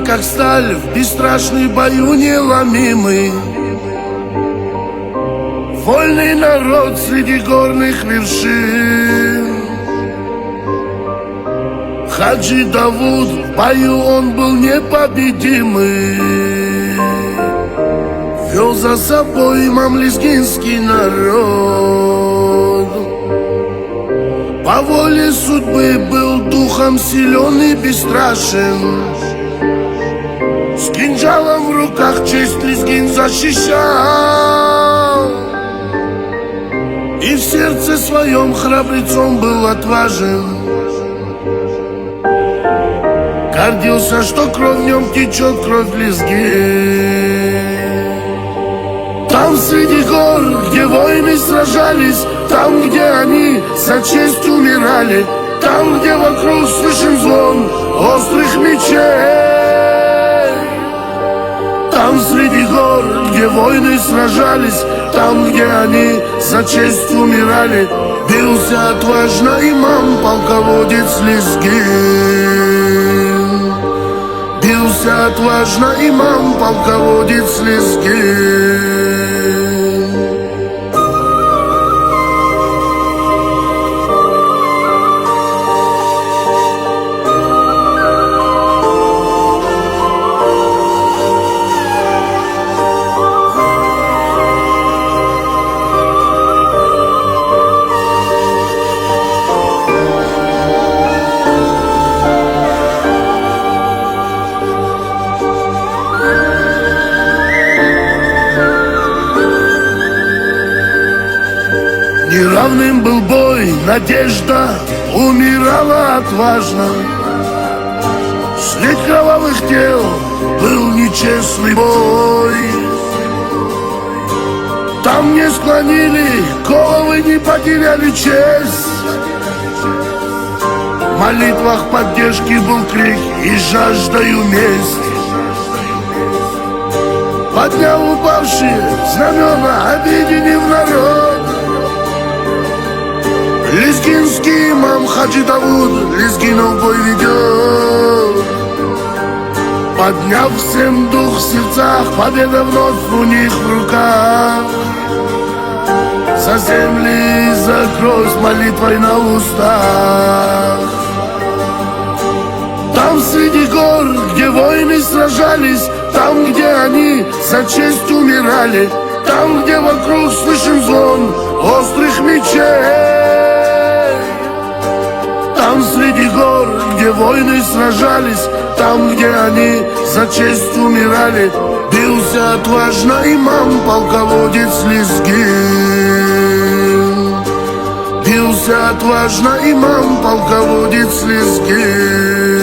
как сталь, в бесстрашный бою неломимый. Вольный народ среди горных вершин. Хаджи Давуд, в бою он был непобедимый. Вел за собой имам лезгинский народ. По воле судьбы был духом силен и бесстрашен. С кинжалом в руках честь Лезгин защищал. И в сердце своем храбрецом был отважен. Гордился, что кровь в нем течет, кровь Лезгин. Там среди гор, где воины сражались, там, где они за честь умирали, там, где вокруг слышен звон острых мечей. Там среди гор, где воины сражались, там, где они за честь умирали, бился отважно имам, полководец Лезгин. Бился отважно имам, полководец Лезгин. Неравным был бой, надежда умирала отважно. Средь кровавых тел был нечестный бой. Там не склонили головы, не потеряли честь. В молитвах поддержки был крик и жаждою мести. Подняв упавшие знамена, объединив народ, лезгинский имам Хаджи Давуд Лезгинов бой ведет. Подняв всем дух в сердцах, победа вновь у них в руках. За земли и за кровь с молитвой на устах. Там среди гор, где воины сражались, там, где они за честь умирали, там, где вокруг слышен звон острых мечей. Там среди гор, где воины сражались, там, где они за честь умирали, бился отважно имам, полководец Лезгин. Бился отважно имам, полководец Лезгин.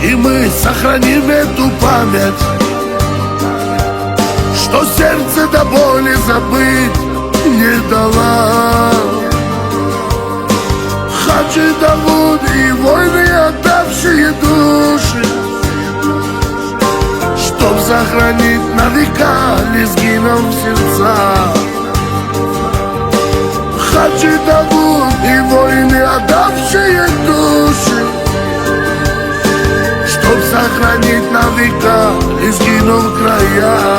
И мы сохраним эту память, что сердце до боли забыть не дала. Хаджи Давуд и воины, отдавшие души, чтоб сохранить на века Лезгинов сердца. Хаджи Давуд и воины, отдавшие души, чтоб сохранить на века Лезгинов края.